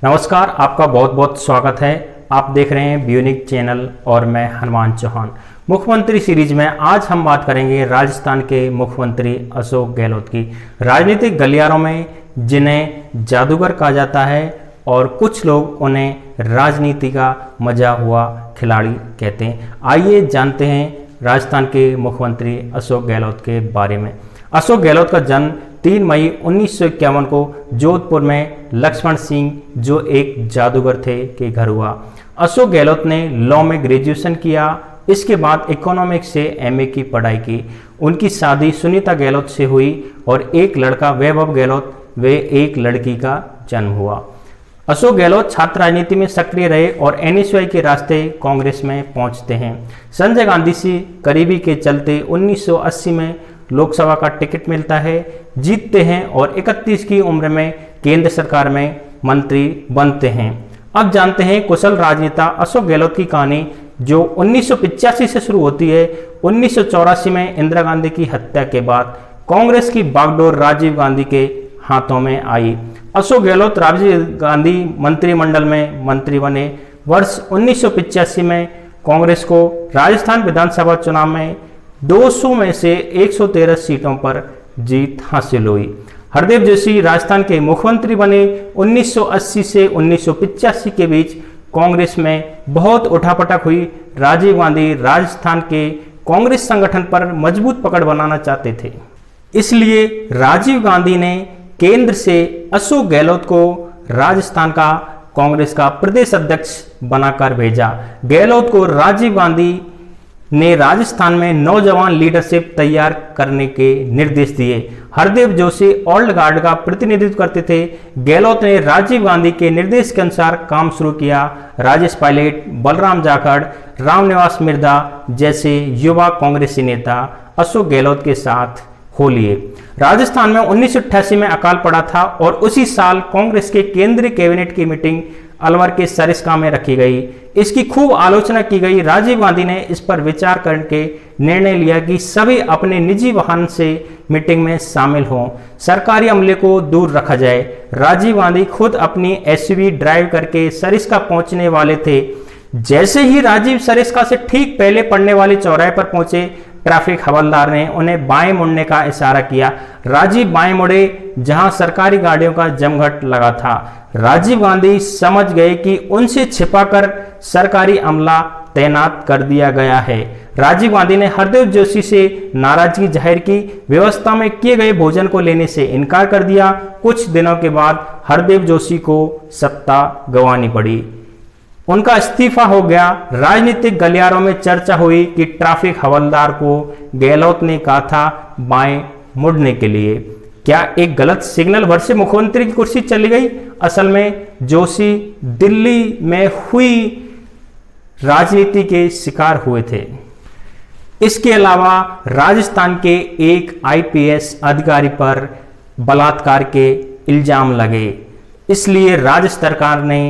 नमस्कार, आपका बहुत बहुत स्वागत है। आप देख रहे हैं ब्यूनिक चैनल और मैं हनुमान चौहान। मुख्यमंत्री सीरीज में आज हम बात करेंगे राजस्थान के मुख्यमंत्री अशोक गहलोत की। राजनीतिक गलियारों में जिन्हें जादूगर कहा जाता है और कुछ लोग उन्हें राजनीति का मजा हुआ खिलाड़ी कहते हैं। आइए जानते हैं राजस्थान के मुख्यमंत्री अशोक गहलोत के बारे में। अशोक गहलोत का जन्म 3 मई 1951 को जोधपुर में लक्ष्मण सिंह, जो एक जादूगर थे, के घर हुआ। अशोक गहलोत ने लॉ में ग्रेजुएशन किया। इसके बाद इकोनॉमिक्स से एमए की पढ़ाई की। उनकी शादी सुनीता गहलोत से हुई और एक लड़का वैभव गहलोत व एक लड़की का जन्म हुआ। अशोक गहलोत छात्र राजनीति में सक्रिय रहे और एनएसयूआई के रास्ते कांग्रेस में पहुंचते हैं। संजय गांधी से करीबी के चलते 1980 में लोकसभा का टिकट मिलता है, जीतते हैं और 31 की उम्र में केंद्र सरकार में मंत्री बनते हैं। अब जानते हैं कुशल राजनेता अशोक गहलोत की कहानी, जो 1985 से शुरू होती है। 1984 में इंदिरा गांधी की हत्या के बाद कांग्रेस की बागडोर राजीव गांधी के हाथों में आई। अशोक गहलोत राजीव गांधी मंत्रिमंडल में मंत्री बने। वर्ष 1985 में कांग्रेस को राजस्थान विधानसभा चुनाव में 200 में से 113 सीटों पर जीत हासिल हुई। हरदेव जोशी राजस्थान के मुख्यमंत्री बने। 1980 से 1985 के बीच कांग्रेस में बहुत उठापटक हुई। राजीव गांधी राजस्थान के कांग्रेस संगठन पर मजबूत पकड़ बनाना चाहते थे, इसलिए राजीव गांधी ने केंद्र से अशोक गहलोत को राजस्थान का कांग्रेस का प्रदेश अध्यक्ष बनाकर भेजा। गहलोत को राजीव गांधी ने राजस्थान में नौजवान लीडरशिप तैयार करने के निर्देश दिए। हरदेव जोशी ओल्ड गार्ड का प्रतिनिधित्व करते थे। गहलोत ने राजीव गांधी के निर्देश के अनुसार काम शुरू किया। राजेश पायलट, बलराम जाखड़, रामनिवास मिर्धा जैसे युवा कांग्रेसी नेता अशोक गहलोत के साथ हो लिए। राजस्थान में 1988 में अकाल पड़ा था और उसी साल कांग्रेस के केंद्रीय कैबिनेट की मीटिंग अलवर के सरिस्का में रखी गई। इसकी खूब आलोचना की गई। राजीव गांधी ने इस पर विचार करके निर्णय लिया कि सभी अपने निजी वाहन से मीटिंग में शामिल हों, सरकारी अमले को दूर रखा जाए। राजीव गांधी खुद अपनी एसयूवी ड्राइव करके सरिस्का पहुंचने वाले थे। जैसे ही राजीव सरिस्का से ठीक पहले पड़ने वाले चौराहे पर पहुंचे, ट्रैफिक हवलदार ने उन्हें बाएं मुड़ने का इशारा किया। राजीव बाएं मुड़े, जहां सरकारी गाड़ियों का जमघट लगा था। राजीव गांधी समझ गए कि उनसे छिपाकर सरकारी अमला तैनात कर दिया गया है। राजीव गांधी ने हरदेव जोशी से नाराजगी जाहिर की। व्यवस्था में किए गए भोजन को लेने से इनकार कर दिया। कुछ दिनों के बाद हरदेव जोशी को सत्ता गंवानी पड़ी, उनका इस्तीफा हो गया। राजनीतिक गलियारों में चर्चा हुई कि ट्रैफिक हवलदार को गहलोत ने कहा था बाएं मुड़ने के लिए। क्या एक गलत सिग्नल भर से मुख्यमंत्री की कुर्सी चली गई? असल में जोशी दिल्ली में हुई राजनीति के शिकार हुए थे। इसके अलावा राजस्थान के एक आईपीएस अधिकारी पर बलात्कार के इल्जाम लगे, इसलिए राज्य सरकार ने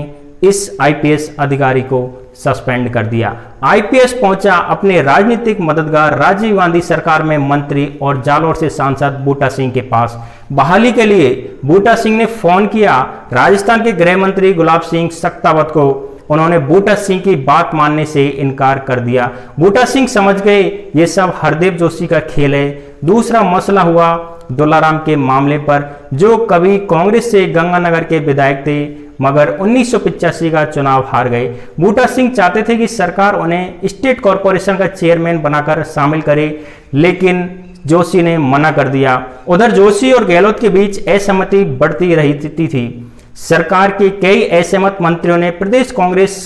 इस आईपीएस अधिकारी को सस्पेंड कर दिया। आईपीएस पहुंचा अपने राजनीतिक मददगार राजीव गांधी सरकार में मंत्री और जालोर से सांसद बूटा सिंह के पास बहाली के लिए। बूटा सिंह ने फोन किया राजस्थान के गृह मंत्री गुलाब सिंह सख्तावत को। उन्होंने बूटा सिंह की बात मानने से इनकार कर दिया। बूटा सिंह समझ गए ये सब हरदेव जोशी का खेल है। दूसरा मसला हुआ दुलाराम के मामले पर, जो कभी कांग्रेस से गंगानगर के विधायक थे मगर 1985 का चुनाव हार गए। बूटा सिंह चाहते थे कि सरकार उन्हें स्टेट कॉरपोरेशन का चेयरमैन बनाकर शामिल करे, लेकिन जोशी ने मना कर दिया। उधर जोशी और गहलोत के बीच असहमति बढ़ती रहती थी। सरकार के कई असहमत मंत्रियों ने प्रदेश कांग्रेस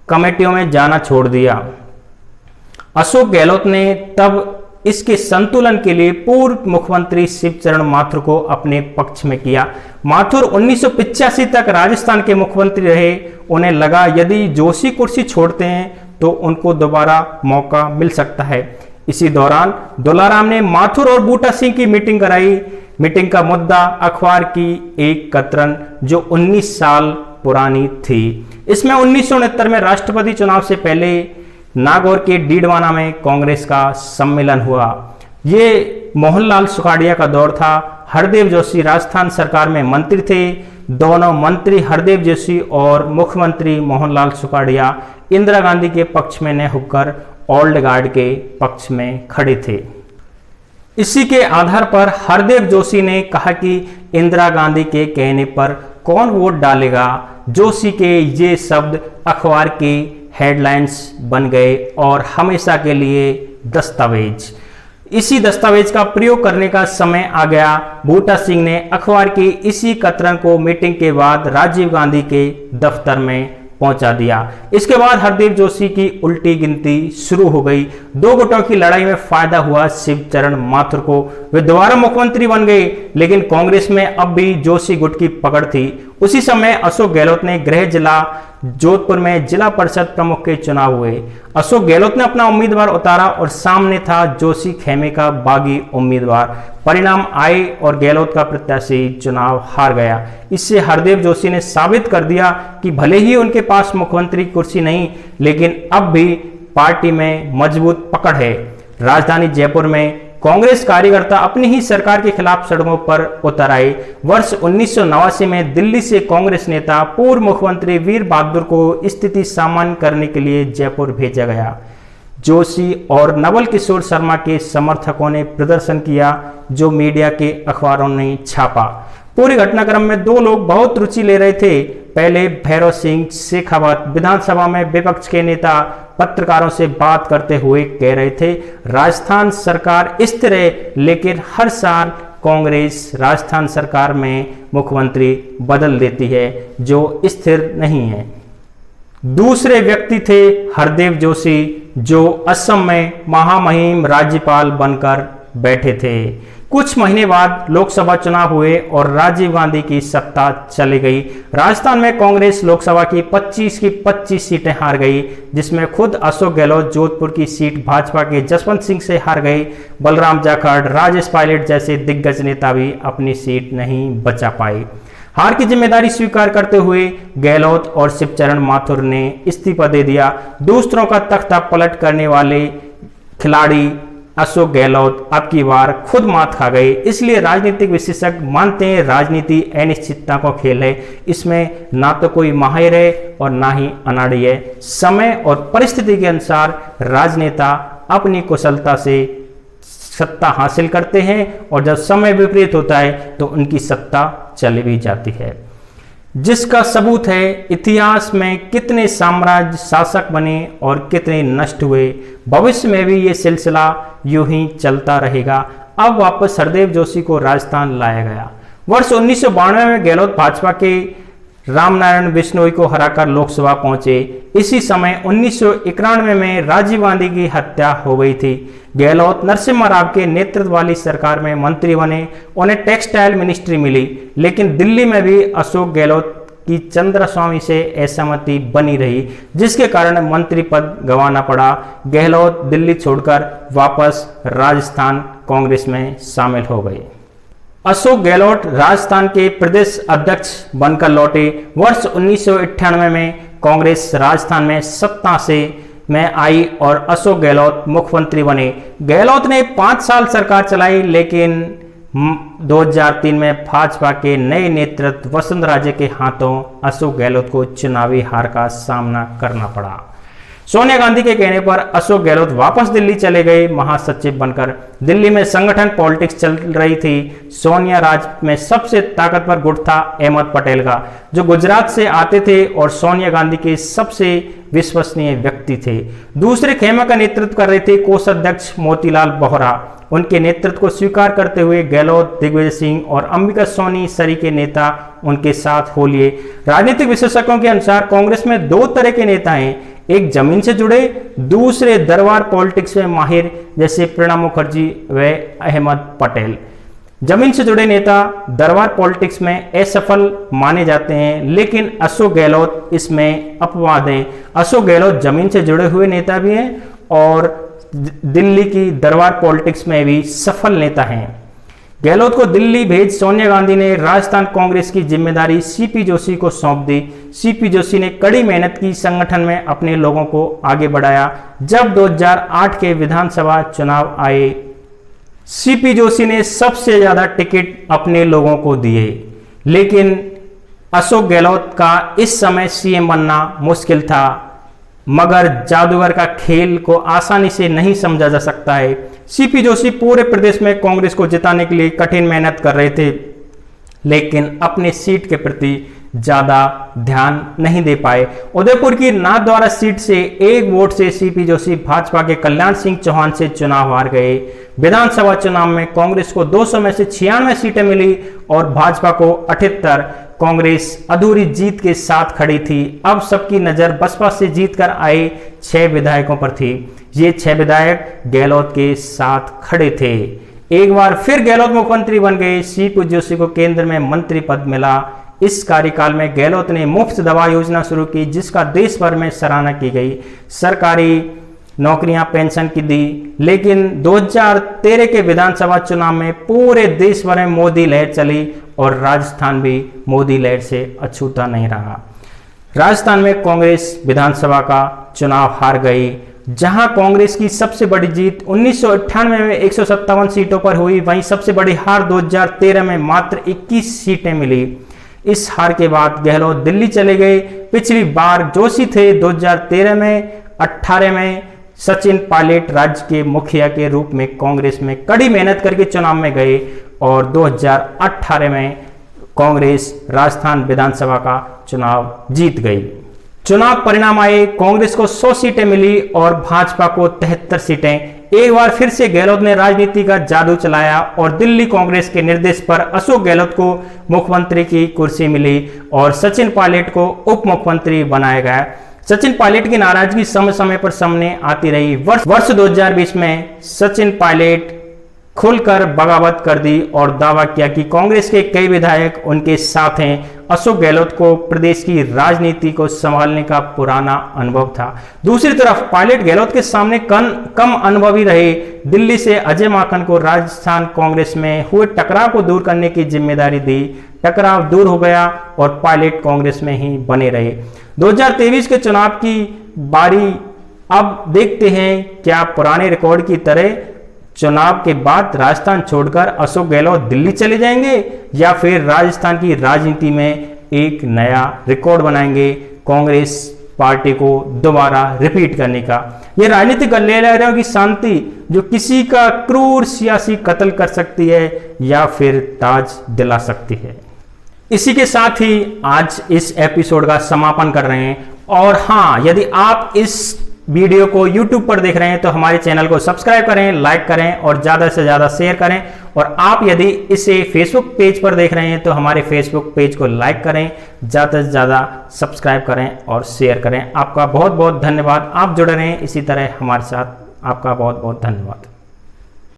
कमेटियों में जाना छोड़ दिया। अशोक गहलोत ने तब इसके संतुलन के लिए पूर्व मुख्यमंत्री शिवचरण माथुर को अपने पक्ष में किया। माथुर 1985 तक राजस्थान के मुख्यमंत्री रहे। उन्हें लगा यदि जोशी कुर्सी छोड़ते हैं तो उनको दोबारा मौका मिल सकता है। इसी दौरान दुलाराम ने माथुर और बूटा सिंह की मीटिंग कराई। मीटिंग का मुद्दा अखबार की एक कतरन जो 19 साल पुरानी थी। इसमें 1969 में राष्ट्रपति चुनाव से पहले नागौर के डीडवाना में कांग्रेस का सम्मेलन हुआ। ये मोहनलाल सुखाड़िया का दौर था। हरदेव जोशी राजस्थान सरकार में मंत्री थे। दोनों मंत्री हरदीप जोशी और मुख्यमंत्री मोहनलाल सुखाड़िया इंदिरा गांधी के पक्ष में न होकर ओल्ड गार्ड के पक्ष में खड़े थे। इसी के आधार पर हरदीप जोशी ने कहा कि इंदिरा गांधी के कहने पर कौन वोट डालेगा। जोशी के ये शब्द अखबार की हेडलाइंस बन गए और हमेशा के लिए दस्तावेज। इसी दस्तावेज का प्रयोग करने का समय आ गया। बूटा सिंह ने अखबार की इसी कतरन को मीटिंग के बाद राजीव गांधी के दफ्तर में पहुंचा दिया। इसके बाद हरदीप जोशी की उल्टी गिनती शुरू हो गई। दो गुटों की लड़ाई में फायदा हुआ शिवचरण माथुर को। वे दोबारा मुख्यमंत्री बन गए, लेकिन कांग्रेस में अब भी जोशी गुट की पकड़ थी। उसी समय अशोक गहलोत ने गृह जिला जोधपुर में जिला परिषद प्रमुख के चुनाव हुए। अशोक गहलोत ने अपना उम्मीदवार उतारा और सामने था जोशी खेमे का बागी उम्मीदवार। परिणाम आए और गहलोत का प्रत्याशी चुनाव हार गया। इससे हरदीप जोशी ने साबित कर दिया कि भले ही उनके पास मुख्यमंत्री कुर्सी नहीं, लेकिन अब भी पार्टी में मजबूत पकड़ है। राजधानी जयपुर में कांग्रेस कार्यकर्ता अपनी ही सरकार के खिलाफ सड़कों पर उतर आए। वर्ष 1989 में दिल्ली से कांग्रेस नेता पूर्व मुख्यमंत्री वीर बहादुर को स्थिति सामान्य करने के लिए जयपुर भेजा गया। जोशी और नवल किशोर शर्मा के समर्थकों ने प्रदर्शन किया, जो मीडिया के अखबारों ने छापा। पूरे घटनाक्रम में दो लोग बहुत रुचि ले रहे थे। पहले भैरव सिंह शेखावत विधानसभा में विपक्ष के नेता पत्रकारों से बात करते हुए कह रहे थे, राजस्थान सरकार स्थिर है, लेकिन हर साल कांग्रेस राजस्थान सरकार में मुख्यमंत्री बदल देती है जो स्थिर नहीं है। दूसरे व्यक्ति थे हरदीप जोशी, जो असम में महामहिम राज्यपाल बनकर बैठे थे। कुछ महीने बाद लोकसभा चुनाव हुए और राजीव गांधी की सत्ता चली गई। राजस्थान में कांग्रेस लोकसभा की 25 की 25 सीटें हार गई, जिसमें खुद अशोक गहलोत जोधपुर की सीट भाजपा के जसवंत सिंह से हार गई। बलराम जाखड़, राजेश पायलट जैसे दिग्गज नेता भी अपनी सीट नहीं बचा पाए। हार की जिम्मेदारी स्वीकार करते हुए गहलोत और शिवचरण माथुर ने इस्तीफा दे दिया। दूसरों का तख्ता पलट करने वाले खिलाड़ी अशोक गहलोत अब की बार खुद मात खा गए। इसलिए राजनीतिक विशेषज्ञ मानते हैं राजनीति अनिश्चितता का खेल है। इसमें ना तो कोई माहिर है और ना ही अनाड़ी है। समय और परिस्थिति के अनुसार राजनेता अपनी कुशलता से सत्ता हासिल करते हैं और जब समय विपरीत होता है तो उनकी सत्ता चली भी जाती है, जिसका सबूत है इतिहास में कितने साम्राज्य शासक बने और कितने नष्ट हुए। भविष्य में भी ये सिलसिला यूं ही चलता रहेगा। अब वापस हरदीप जोशी को राजस्थान लाया गया। वर्ष 1992 में गहलोत भाजपा के रामनारायण बिश्नोई को हराकर लोकसभा पहुंचे। इसी समय 1991 में राजीव गांधी की हत्या हो गई थी। गहलोत नरसिम्हा राव के नेतृत्व वाली सरकार में मंत्री बने। उन्हें टेक्सटाइल मिनिस्ट्री मिली, लेकिन दिल्ली में भी अशोक गहलोत की चंद्रस्वामी से असहमति बनी रही, जिसके कारण मंत्री पद गंवाना पड़ा। गहलोत दिल्ली छोड़कर वापस राजस्थान कांग्रेस में शामिल हो गए। अशोक गहलोत राजस्थान के प्रदेश अध्यक्ष बनकर लौटे। वर्ष 1998 में कांग्रेस राजस्थान में सत्ता में आई और अशोक गहलोत मुख्यमंत्री बने। गहलोत ने 5 साल सरकार चलाई, लेकिन 2003 में भाजपा के नए नेतृत्व वसुंधरा के हाथों अशोक गहलोत को चुनावी हार का सामना करना पड़ा। सोनिया गांधी के कहने पर अशोक गहलोत वापस दिल्ली चले गए महासचिव बनकर। दिल्ली में संगठन पॉलिटिक्स चल रही थी। सोनिया राज में सबसे ताकतवर गुट था अहमद पटेल का, जो गुजरात से आते थे और सोनिया गांधी के सबसे विश्वसनीय व्यक्ति थे। दूसरे खेमे का नेतृत्व कर रहे थे कोषाध्यक्ष मोतीलाल बोहरा। उनके नेतृत्व को स्वीकार करते हुए गहलोत, दिग्विजय सिंह और अंबिका सोनी सरी के नेता उनके साथ हो लिए। राजनीतिक विशेषज्ञों के अनुसार कांग्रेस में 2 तरह के नेता हैं, एक जमीन से जुड़े, दूसरे दरबार पॉलिटिक्स में माहिर जैसे प्रणब मुखर्जी व अहमद पटेल। जमीन से जुड़े नेता दरबार पॉलिटिक्स में असफल माने जाते हैं, लेकिन अशोक गहलोत इसमें अपवाद हैं। अशोक गहलोत जमीन से जुड़े हुए नेता भी हैं और दिल्ली की दरबार पॉलिटिक्स में भी सफल नेता हैं। गहलोत को दिल्ली भेज सोनिया गांधी ने राजस्थान कांग्रेस की जिम्मेदारी सीपी जोशी को सौंप दी। सीपी जोशी ने कड़ी मेहनत की, संगठन में अपने लोगों को आगे बढ़ाया। जब 2008 के विधानसभा चुनाव आए, सीपी जोशी ने सबसे ज्यादा टिकट अपने लोगों को दिए, लेकिन अशोक गहलोत का इस समय सीएम बनना मुश्किल था, मगर जादूगर का खेल को आसानी से नहीं समझा जा सकता है। सीपी जोशी पूरे प्रदेश में कांग्रेस को जिताने के लिए कठिन मेहनत कर रहे थे, लेकिन अपने सीट के प्रति ज्यादा ध्यान नहीं दे पाए। उदयपुर की नाथद्वारा सीट से 1 वोट से सीपी जोशी भाजपा के कल्याण सिंह चौहान से चुनाव हार गए। विधानसभा चुनाव में कांग्रेस को 200 में से 96 सीटें मिली और भाजपा को 78। कांग्रेस अधूरी जीत के साथ खड़ी थी। अब सबकी नजर बसपा से जीतकर आए 6 विधायकों पर थी। ये 6 विधायक गहलोत के साथ खड़े थे। एक बार फिर गहलोत मुख्यमंत्री बन गए। सीपी जोशी को केंद्र में मंत्री पद मिला। इस कार्यकाल में गहलोत ने मुफ्त दवा योजना शुरू की, जिसका देश भर में सराहना की गई। सरकारी नौकरियां, पेंशन की दी। लेकिन 2013 के विधानसभा चुनाव में पूरे देश भर में मोदी लहर चली और राजस्थान भी मोदी लहर से अछूता नहीं रहा। राजस्थान में कांग्रेस विधानसभा का चुनाव हार गई, जहां कांग्रेस की सबसे बड़ी जीत 1998 में 157 सीटों पर हुई, वहीं सबसे बड़ी हार 2013 में मात्र 21 सीटें मिली। इस हार के बाद गहलोत दिल्ली चले गए। पिछली बार जोशी थे 2013 में। 18 में सचिन पायलट राज्य के मुखिया के रूप में कांग्रेस में कड़ी मेहनत करके चुनाव में गए और 2018 में कांग्रेस राजस्थान विधानसभा का चुनाव जीत गई। चुनाव परिणाम आए, कांग्रेस को 100 सीटें मिली और भाजपा को 73 सीटें। एक बार फिर से गहलोत ने राजनीति का जादू चलाया और दिल्ली कांग्रेस के निर्देश पर अशोक गहलोत को मुख्यमंत्री की कुर्सी मिली और सचिन पायलट को उप मुख्यमंत्री बनाया गया। सचिन पायलट की नाराजगी समय समय पर सामने आती रही। वर्ष 2020 में सचिन पायलट खुलकर बगावत कर दी और दावा किया कि कांग्रेस के कई विधायक उनके साथ हैं। अशोक गहलोत को प्रदेश की राजनीति को संभालने का पुराना अनुभव था। दूसरी तरफ पायलट गहलोत के सामने कम अनुभवी रहे। दिल्ली से अजय माकन को राजस्थान कांग्रेस में हुए टकराव को दूर करने की जिम्मेदारी दी। टकराव दूर हो गया और पायलट कांग्रेस में ही बने रहे। 2023 के चुनाव की बारी अब देखते हैं, क्या पुराने रिकॉर्ड की तरह चुनाव के बाद राजस्थान छोड़कर अशोक गहलोत दिल्ली चले जाएंगे या फिर राजस्थान की राजनीति में एक नया रिकॉर्ड बनाएंगे कांग्रेस पार्टी को दोबारा रिपीट करने का। यह राजनीतिक लहरों की शांति जो किसी का क्रूर सियासी कत्ल कर सकती है या फिर ताज दिला सकती है। इसी के साथ ही आज इस एपिसोड का समापन कर रहे हैं। और हाँ, यदि आप इस वीडियो को YouTube पर देख रहे हैं तो हमारे चैनल को सब्सक्राइब करें, लाइक करें और ज़्यादा से ज़्यादा शेयर करें। और आप यदि इसे Facebook पेज पर देख रहे हैं तो हमारे Facebook पेज को लाइक करें, ज़्यादा से ज़्यादा सब्सक्राइब करें और शेयर करें। आपका बहुत बहुत धन्यवाद। आप जुड़े रहें इसी तरह हमारे साथ। आपका बहुत बहुत धन्यवाद।